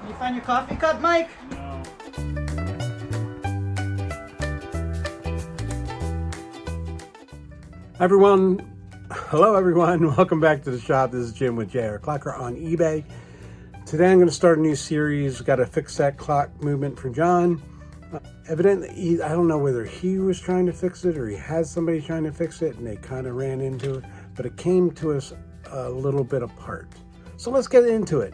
You find your coffee cup, Mike? No. Everyone, hello everyone, welcome back to the shop. This is Jim with JR Clocker on eBay. Today I'm going to start a new series. Got to fix that clock movement for John. Evidently, I don't know whether he was trying to fix it or he had somebody trying to fix it and they kind of ran into it, but it came to us a little bit apart. So let's get into it.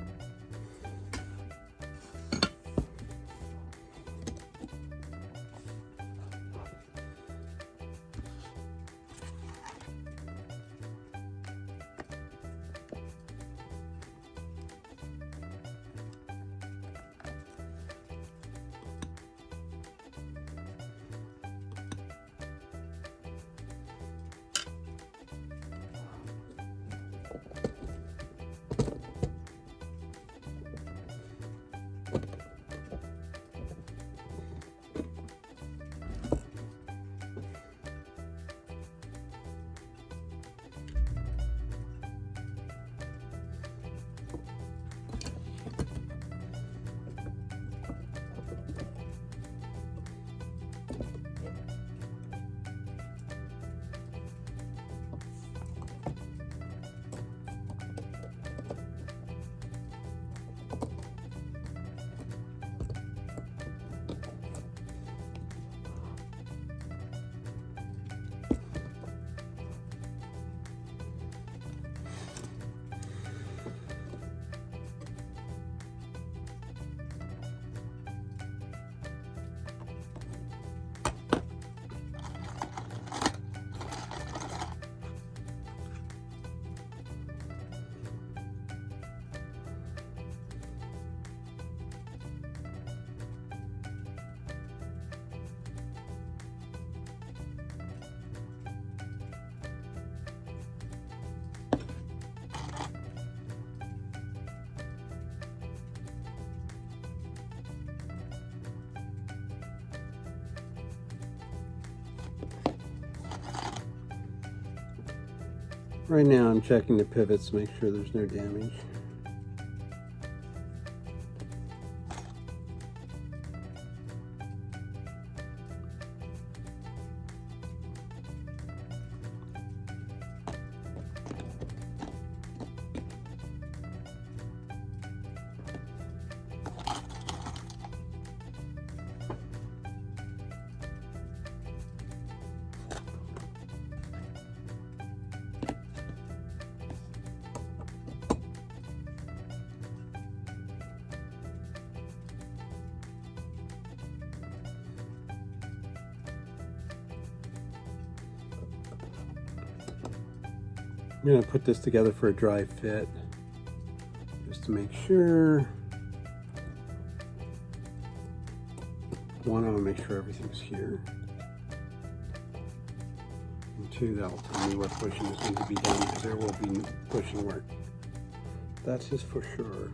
Right now I'm checking the pivots to make sure there's no damage. I'm going to put this together for a dry fit, just to make sure. One, I want to make sure everything's here. And two, that will tell me what pushing is going to be done, because there will be pushing work. That's just for sure.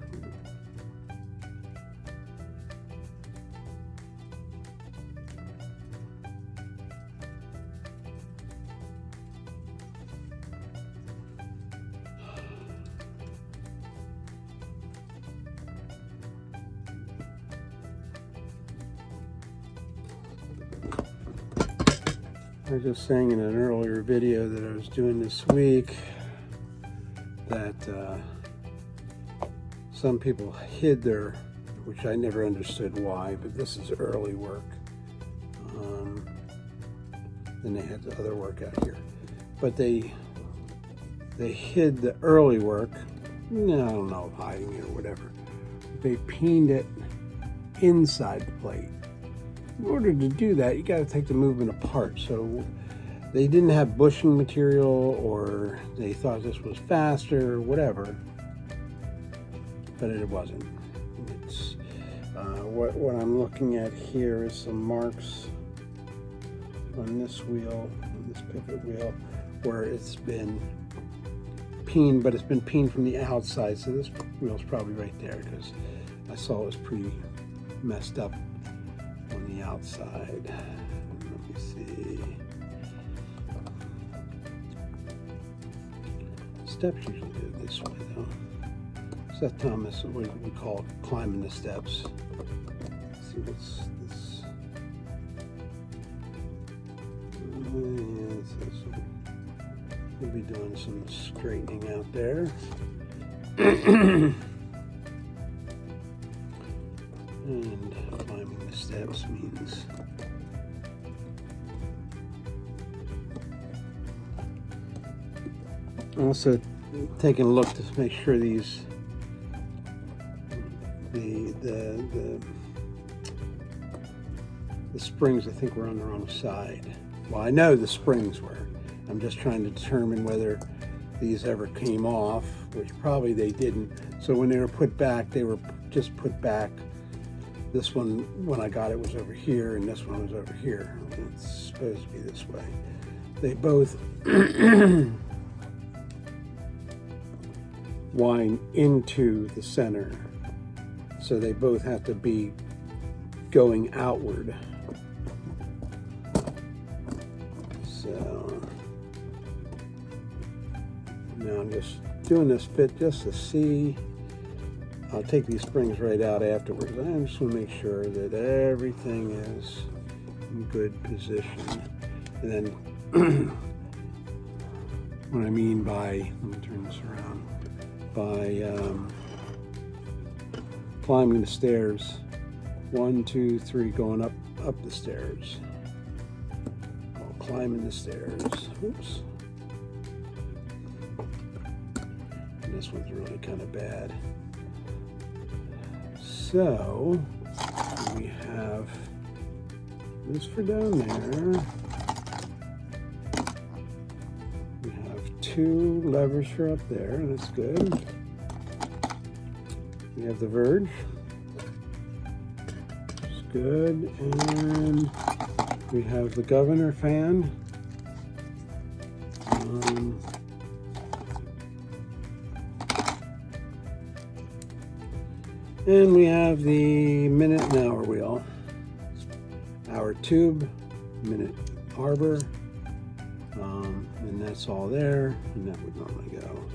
I was just saying in an earlier video that I was doing this week that some people hid their, which I never understood why, but this is early work. Then they had the other work out here. But they hid the early work. No, I don't know, hiding it or whatever. They peened it inside the plate. In order to do that, you got to take the movement apart. So they didn't have bushing material, or they thought this was faster, whatever. But it wasn't. It's what I'm looking at here is some marks on this wheel, on this pivot wheel, where it's been peened, but it's been peened from the outside. So this wheel's probably right there, because I saw it was pretty messed up on the outside. Let me see. Steps usually go this way though. Seth Thomas, what we call climbing the steps. Let's see what's this. We'll be doing some straightening out there. And climbing the steps means also taking a look to make sure these the springs, I think, were on the wrong side. Well, I know the springs were. I'm just trying to determine whether these ever came off, which probably they didn't. So when they were put back, they were just put back. This one, when I got it, was over here, and this one was over here. It's supposed to be this way. They both wind into the center, so they both have to be going outward. So now I'm just doing this fit just to see. I'll take these springs right out afterwards. I just want to make sure that everything is in good position. And then what I mean by, let me turn this around, by climbing the stairs, 1, 2, 3, going up the stairs. Climbing the stairs. Oops. And this one's really kind of bad. So we have this for down there. We have 2 levers for up there, and that's good. We have the verge. That's good. And we have the governor fan. And we have the minute and hour wheel. Hour tube, minute arbor. And that's all there, and that would normally go.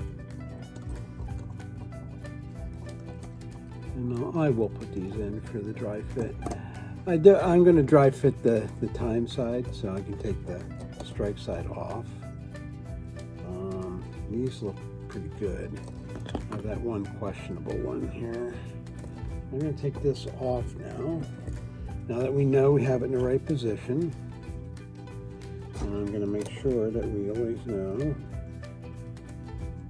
And I will put these in for the dry fit. I'm going to dry fit the time side, so I can take the strike side off. These look pretty good. I have that one questionable one here. I'm going to take this off now. Now that we know we have it in the right position, and I'm going to make sure that we always know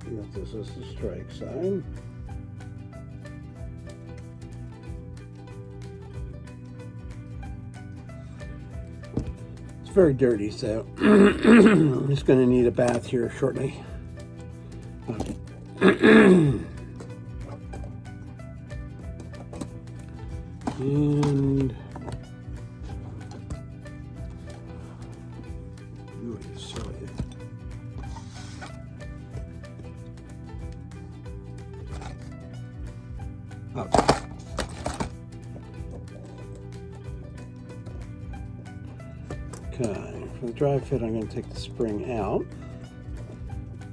that this is the strike side. It's very dirty, so I'm just going to need a bath here shortly. And okay, for the dry fit, I'm going to take the spring out,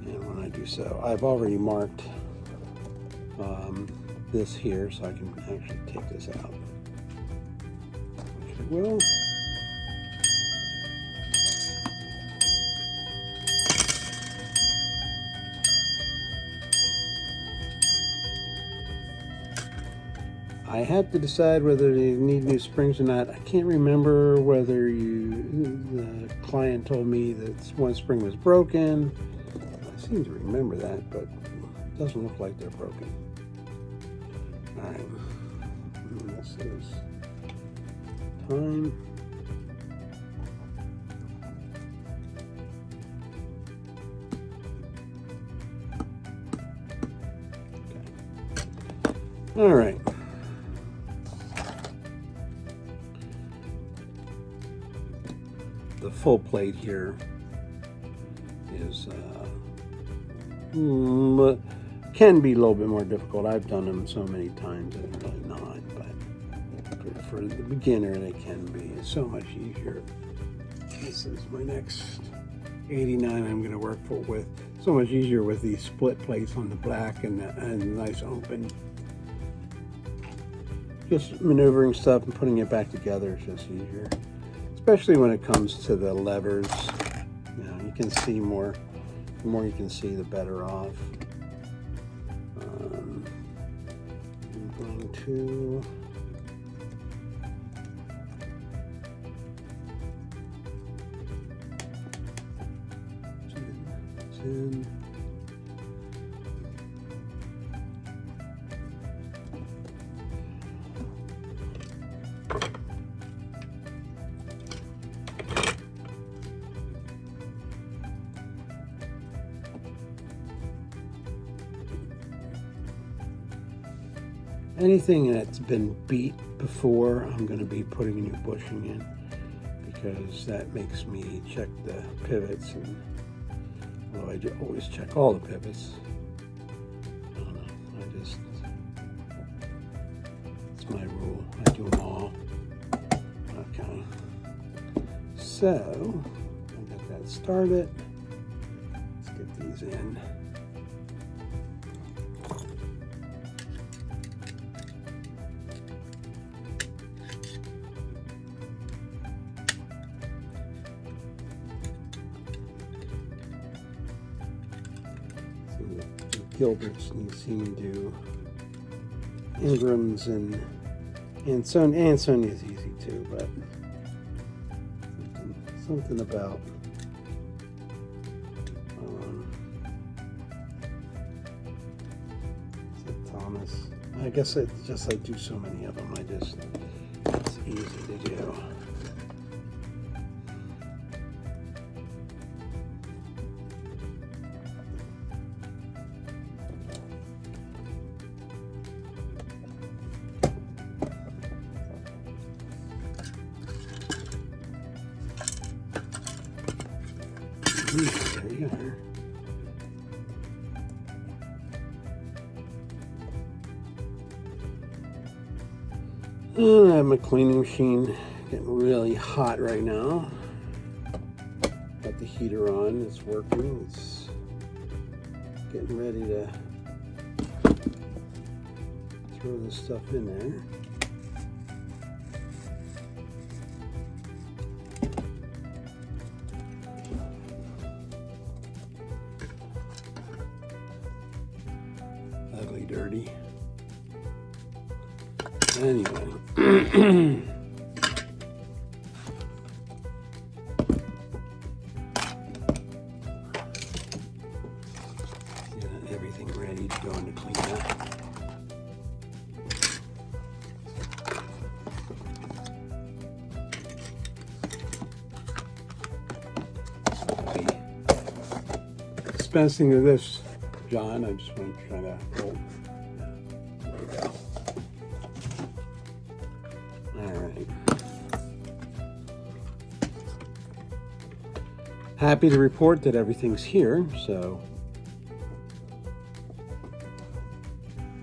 and when I do so, I've already marked this here, so I can actually take this out. Which I will. I had to decide whether they need new springs or not. I can't remember whether the client told me that one spring was broken. I seem to remember that, but it doesn't look like they're broken. All right, and this is time. Okay. All right. The full plate here is can be a little bit more difficult. I've done them so many times that it's really not, but for the beginner they can be. It's so much easier. This is my next 89 I'm going to work with. So much easier with the split plates on the black and nice open. Just maneuvering stuff and putting it back together is just easier. Especially when it comes to the levers. You know, you can see more. The more you can see, the better off. I'm going to in. Anything that's been beat before, I'm going to be putting a new bushing in because that makes me check the pivots, and although I do always check all the pivots, I don't know, it's my rule, I do them all. Okay, so I got that started. Let's get these in. Gilberts, and you see me do Ingrams and Sony is easy too, but something about is it Thomas? I guess it's just I do so many of them. It's easy to do. There you are. I have my cleaning machine getting really hot right now. Got the heater on, it's working, it's getting ready to throw this stuff in there. Ugly, dirty. Anyway. Get everything ready to go into cleanup. Dispensing of this, John, I just want to try to hold. There we go. All right. Happy to report that everything's here, so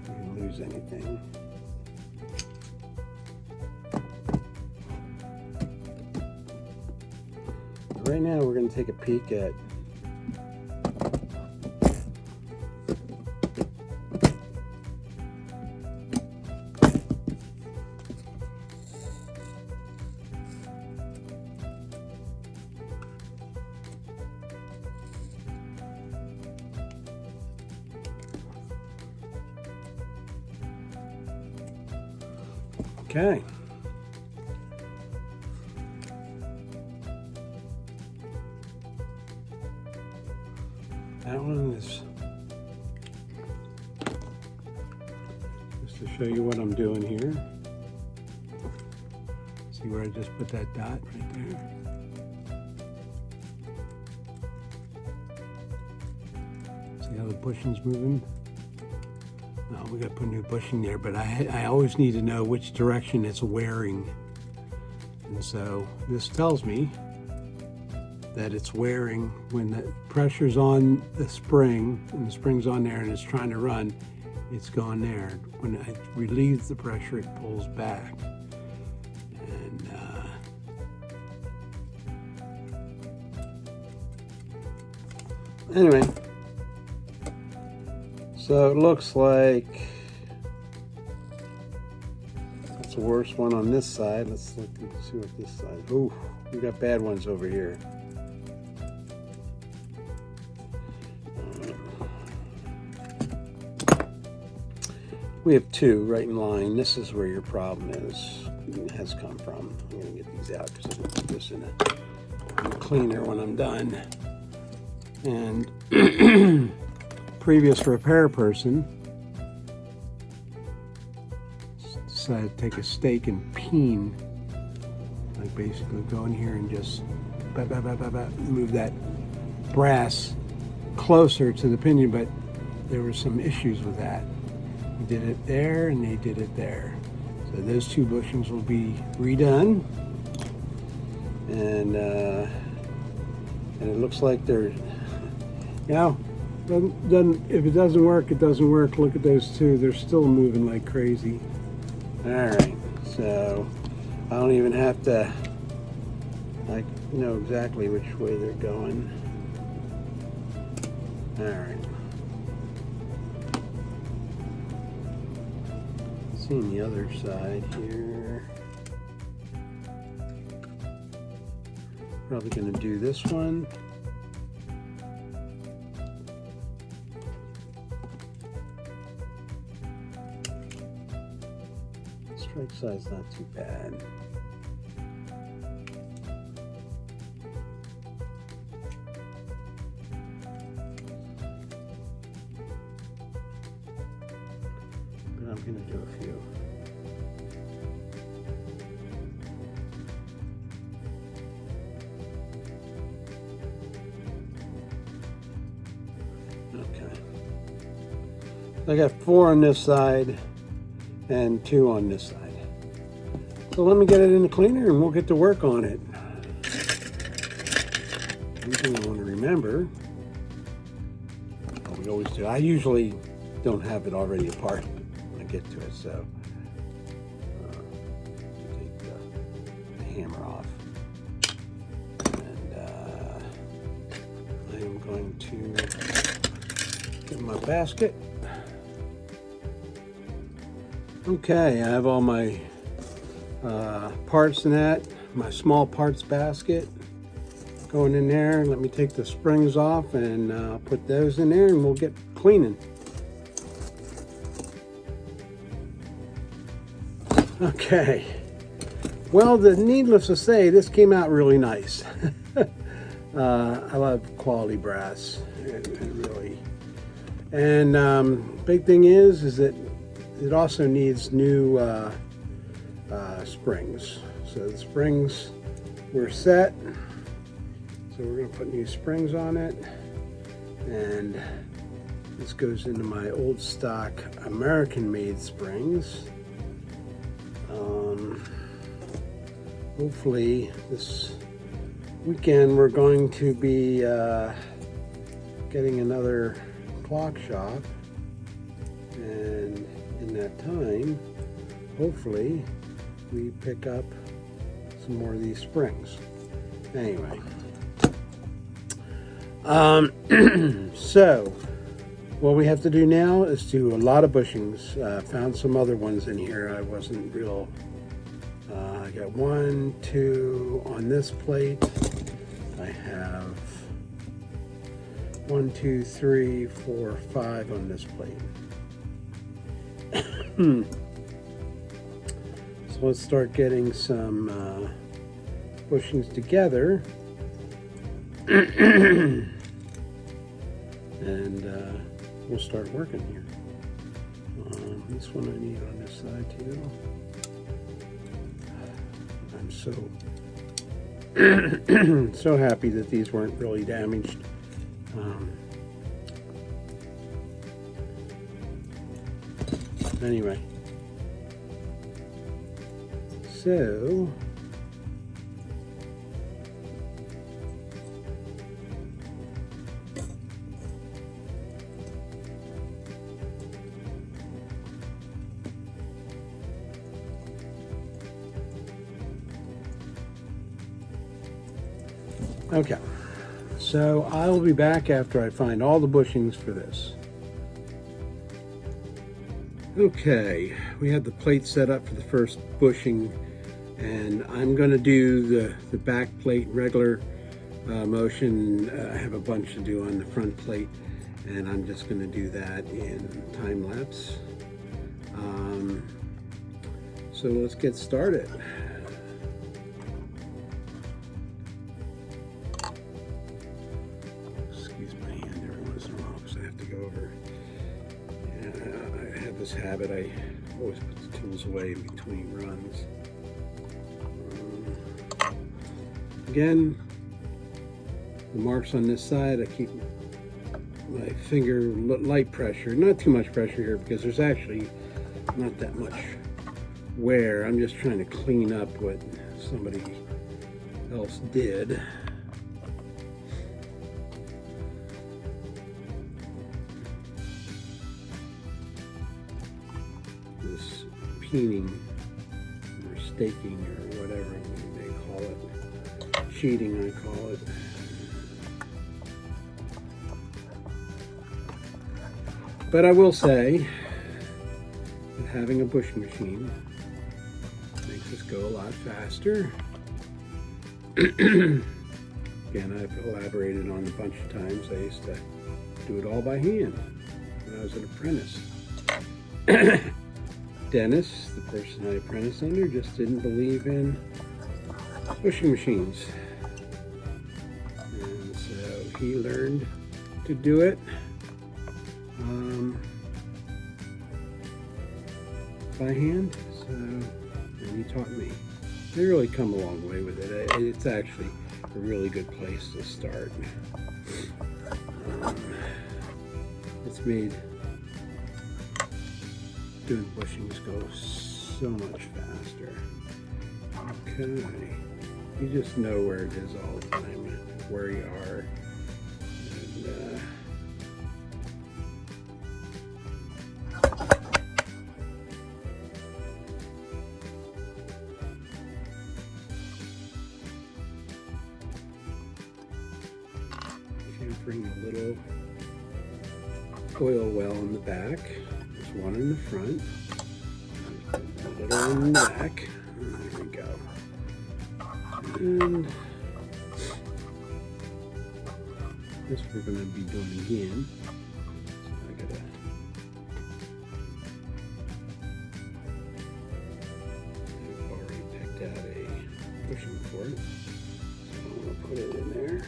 I didn't lose anything. Right now, we're going to take a peek at okay. That one is just to show you what I'm doing here. See where I just put that dot right there? See how the bushing's moving? No, we got to put new bushing there, but I always need to know which direction it's wearing. And so this tells me that it's wearing when the pressure's on the spring and the spring's on there and it's trying to run, it's gone there. When I relieve the pressure, it pulls back. And Anyway, so it looks like that's the worst one on this side. Let's look and see what this side. Ooh, we got bad ones over here. We have two right in line. This is where your problem has come from. I'm gonna get these out because I'm gonna put this in a cleaner when I'm done. And previous repair person decided to take a stake and peen, like basically go in here and just move that brass closer to the pinion, but there were some issues with that. He did it there and they did it there. So those two bushings will be redone. And it looks like they're, if it doesn't work, it doesn't work. Look at those two. They're still moving like crazy. All right, so I don't even have to know exactly which way they're going. All right. Seeing the other side here. Probably going to do this one. Strike size not too bad. But I'm going to do a few. Okay. I got 4 on this side and 2 on this side. So let me get it in the cleaner and we'll get to work on it. One thing I want to remember, we always do, I usually don't have it already apart when I get to it, so take the hammer off. And I am going to get my basket. Okay, I have all my parts in that, my small parts basket going in there. Let me take the springs off and put those in there and we'll get cleaning. Okay, well, needless to say, this came out really nice. I love quality brass, it really. And big thing is that it also needs new springs. So the springs were set, so we're going to put new springs on it, and this goes into my old stock American made springs. Hopefully this weekend we're going to be getting another clock shop, and in that time hopefully we pick up some more of these springs. Anyway, so what we have to do now is do a lot of bushings. Found some other ones in here. I wasn't real. I got 1, 2 on this plate. I have 1, 2, 3, 4, 5 on this plate. So let's start getting some bushings together. And we'll start working here. This one I need on this side too. I'm so happy that these weren't really damaged. Anyway, so okay, So I'll be back after I find all the bushings for this. Okay, we have the plate set up for the first bushing, and I'm going to do the back plate regular motion. I have a bunch to do on the front plate, and I'm just going to do that in time lapse. So let's get started. Excuse my hand every once in a while because I have to go over. I have this habit, I always put the tools away in between runs. Again, the marks on this side, I keep my finger light pressure, not too much pressure here because there's actually not that much wear. I'm just trying to clean up what somebody else did. This peening or staking or whatever they call it, sheeting I call it. But I will say that having a bushing machine makes this go a lot faster. Again, I've elaborated on a bunch of times. I used to do it all by hand when I was an apprentice. Dennis, the person I apprenticed under, just didn't believe in bushing machines. And so he learned to do it by hand, and he taught me. I really come a long way with it. It's actually a really good place to start. It's made doing bushings go so much faster. Okay, you just know where it is all the time, where you are, and bring a little oil well in the back. There's one in the front, a little in the back. There we go. And this we're going to be doing again. So I gotta I've already picked out a bushing for it. So I'm going to put it in there.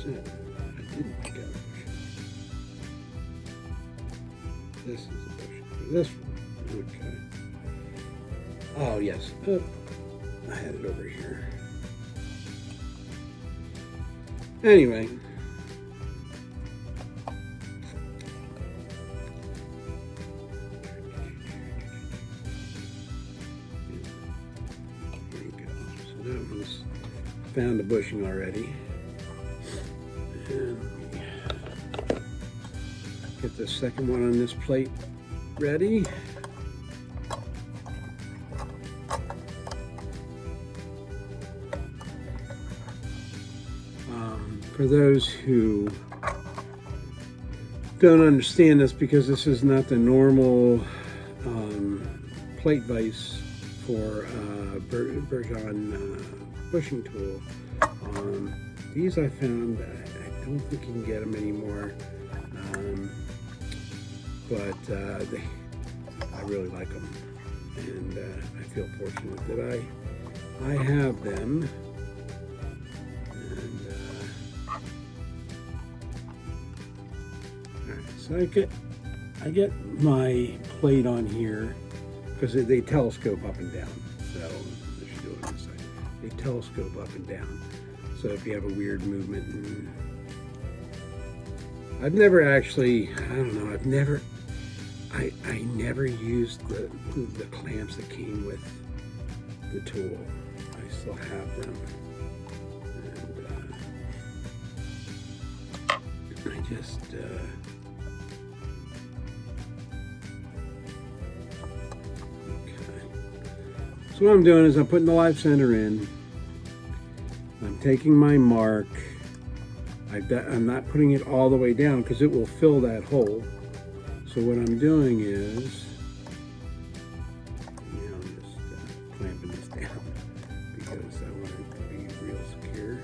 I didn't pick out a bushing. This is a bushing for this one. Okay. Oh, yes. I had it over here. Anyway. Here you go. So that one's found a bushing already. And get the second one on this plate ready. For those who don't understand this, because this is not the normal plate vise for Bergeon bushing tool. These I found, I don't think you can get them anymore, but I really like them, and I feel fortunate that I have them. And all right, so I get my plate on here because they telescope up and down. So I should do it on this side. They telescope up and down. So if you have a weird movement, I've never actually, I don't know, I never used the clamps that came with the tool. I still have them. And I just, okay. So what I'm doing is I'm putting the live center in. I'm taking my mark. I'm not putting it all the way down because it will fill that hole. So what I'm doing is, I'm just clamping this down because I want it to be real secure.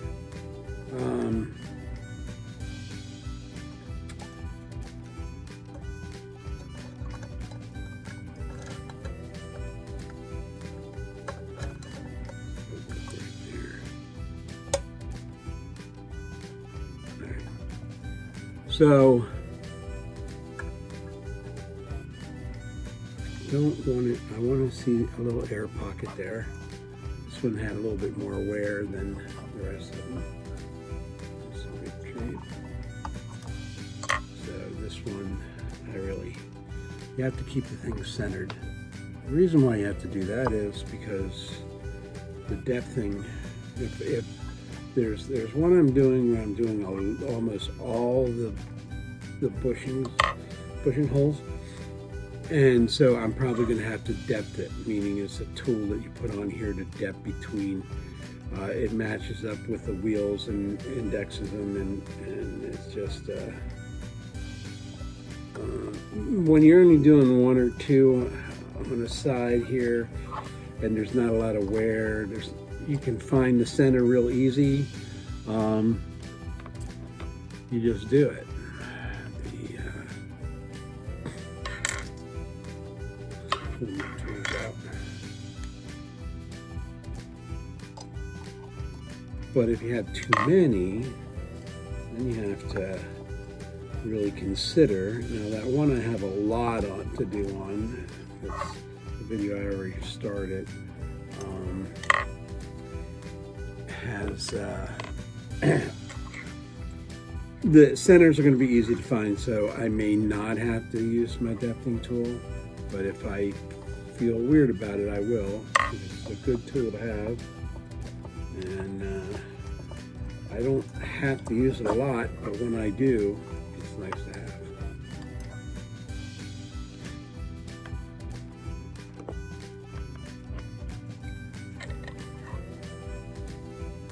So don't want it. I want to see a little air pocket there. This one had a little bit more wear than the rest of them. So this one, you have to keep the thing centered. The reason why you have to do that is because the depthing, if there's one I'm doing where I'm doing almost all the bushing holes, and so I'm probably going to have to depth it, meaning it's a tool that you put on here to depth between. It matches up with the wheels and indexes them, and it's just when you're only doing one or two on the side here, and there's not a lot of wear, you can find the center real easy. You just do it. Pull my tools out. But if you have too many, then you have to really consider. Now that one I have a lot to do on. It's the video I already started. Has the centers are going to be easy to find, so I may not have to use my depthing tool, but if I feel weird about it, I will. It's a good tool to have, and I don't have to use it a lot, but when I do, it's nice to have.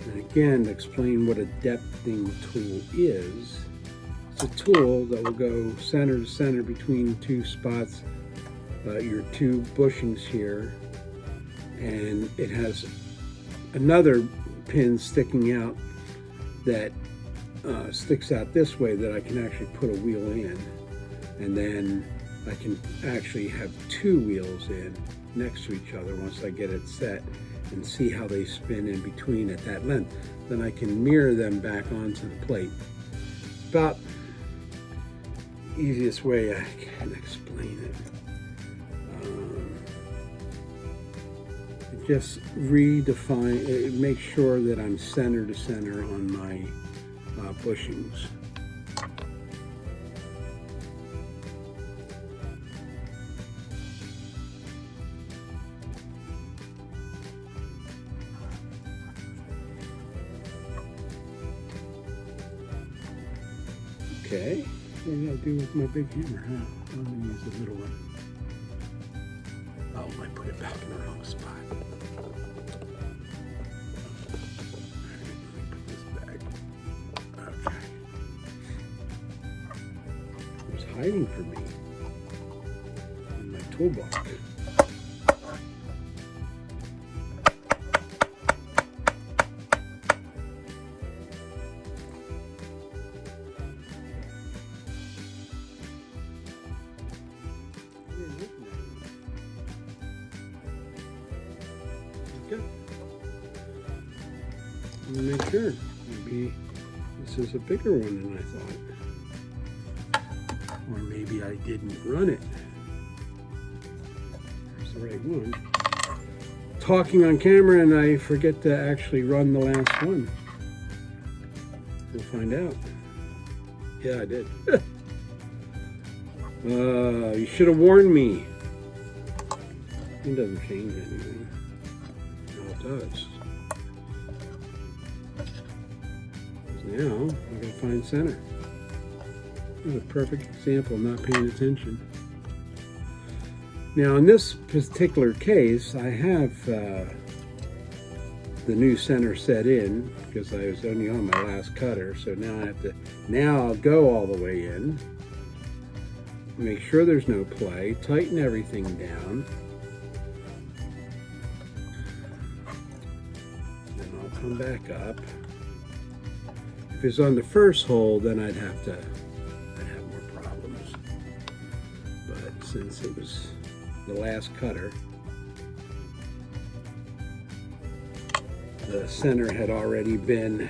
And again, to explain what a depthing tool is, it's a tool that will go center to center between two spots, your two bushings here, and it has another pin sticking out that sticks out this way that I can actually put a wheel in, and then I can actually have two wheels in next to each other once I get it set, and see how they spin in between at that length. Then I can mirror them back onto the plate. It's about the easiest way I can explain it. Just redefine, make sure that I'm center to center on my bushings. Okay, what do I do with my big hammer? Huh? I'm going to use the little one. Oh, I put it back in the wrong spot. Alright, let me put this back. Okay. It was hiding from me in my toolbox. Okay. Let me make sure. Maybe this is a bigger one than I thought. Or maybe I didn't run it. There's the right one. Talking on camera and I forget to actually run the last one. We'll find out. Yeah, I did. You should have warned me. It doesn't change anything. No, it does. Now, I gotta find center. This is a perfect example of not paying attention. Now in this particular case, I have the new center set in because I was only on my last cutter. So now I'll go all the way in, make sure there's no play, tighten everything down. Then I'll come back up. If it's on the first hole, then I'd have more problems. But since it was the last cutter, the center had already been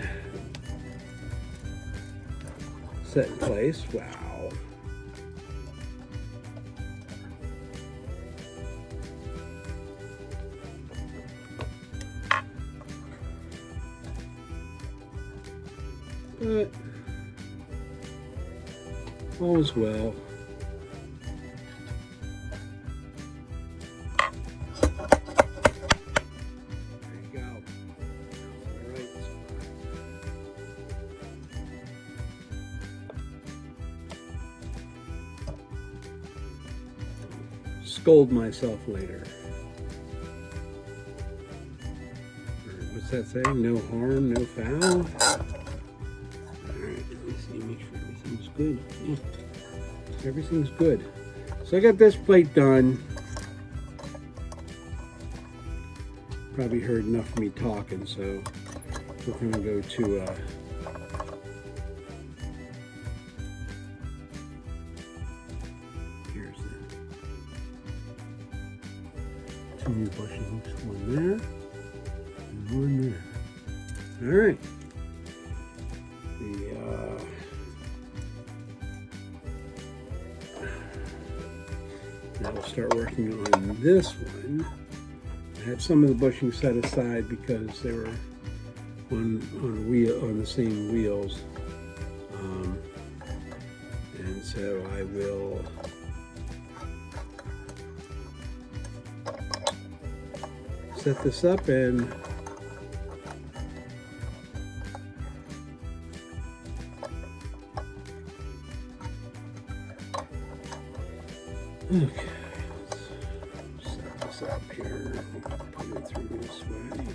set in place. Wow. But all is well. Scold myself later. What's that saying? No harm, no foul. Alright, let me see, make sure everything's good. Yeah, everything's good. So I got this plate done. Probably heard enough of me talking, so we're going to go to here's the 2 new bushings, one there and one there. All right. Now we'll start working on this one. I had some of the bushings set aside because they were on the same wheels, and so I will set this up and okay. Set this up here. Put it through this way.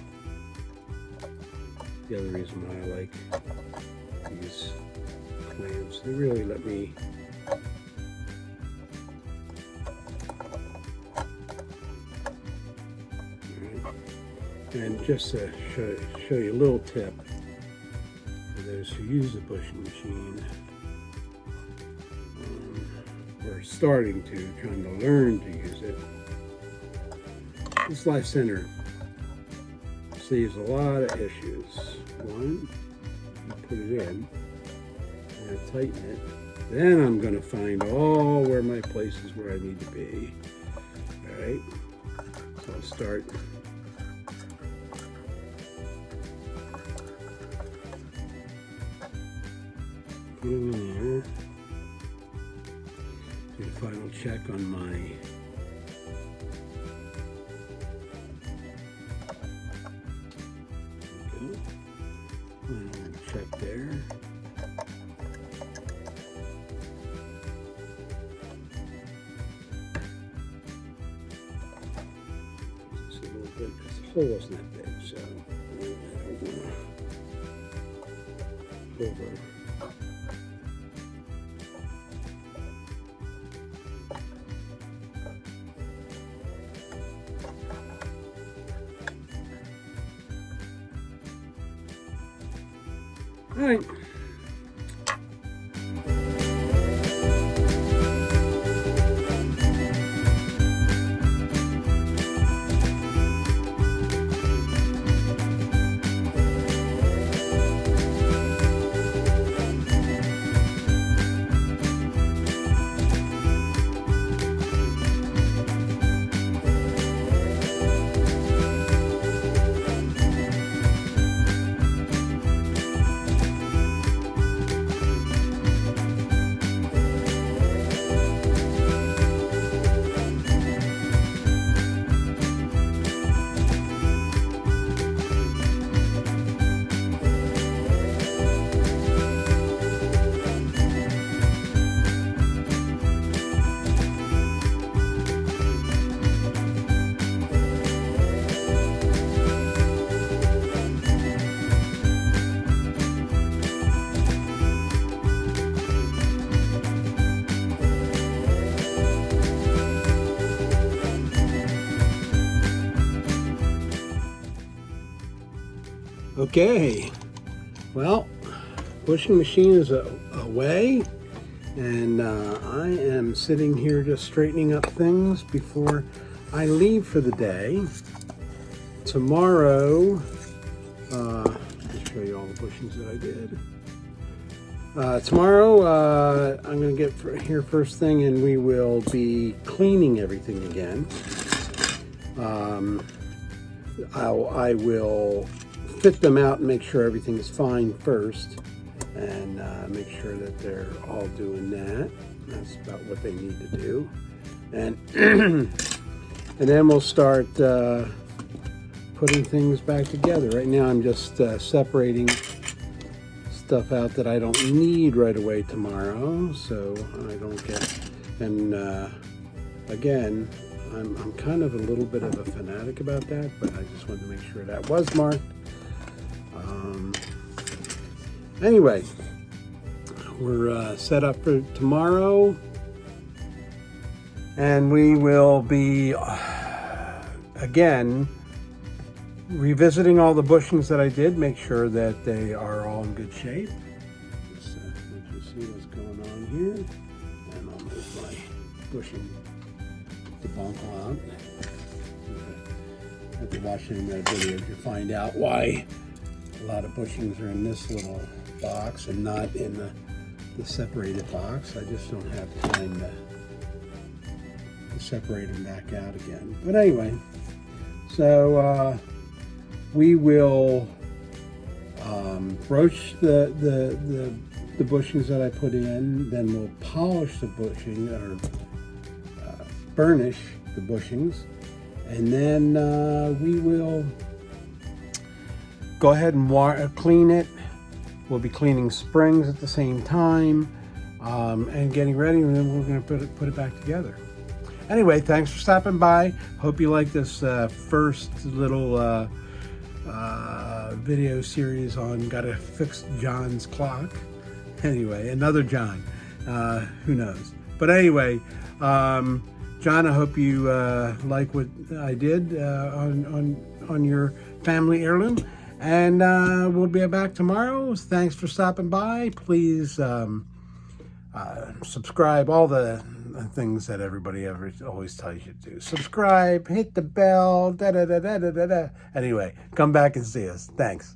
The other reason why I like these clamps, they really let me and just to show you a little tip for those who use the bushing machine, or starting to, trying to learn to use it. This life center saves a lot of issues. One, you put it in, and I tighten it. Then I'm going to find all where my places where I need to be. All right, so I'll start. Put them in there. Do a final check on my check there. Just a little bit because the hole wasn't that big, so I don't want to over. All right. Okay, well, bushing machine is away, and I am sitting here just straightening up things before I leave for the day. Tomorrow, I'll show you all the bushings that I did. Tomorrow, I'm going to get here first thing, and we will be cleaning everything again. I will fit them out and make sure everything is fine first, and make sure that they're all doing that. That's about what they need to do, and and then we'll start putting things back together. Right now I'm just separating stuff out that I don't need right away tomorrow, so I don't get, and again, I'm kind of a little bit of a fanatic about that, but I just wanted to make sure that was marked. Anyway, we're set up for tomorrow, and we will be again revisiting all the bushings that I did, make sure that they are all in good shape. Just let you see what's going on here, and I'll move my bushing debacle out. After watching that video, you find out why a lot of bushings are in this little box and not in the separated box. I just don't have time to separate them back out again. But anyway, so we will broach the bushings that I put in, then we'll polish the bushing, or burnish the bushings, and then we will go ahead and clean it. We'll be cleaning springs at the same time, and getting ready, and then we're going to put it back together. Anyway, thanks for stopping by. Hope you like this first little video series on Gotta Fix John's Clock. Anyway, another John. Who knows? But anyway, John, I hope you like what I did on your family heirloom. And we'll be back tomorrow. Thanks for stopping by. Please subscribe, all the things that everybody always tells you to do. Subscribe, hit the bell, da-da-da-da-da-da. Anyway, come back and see us. Thanks.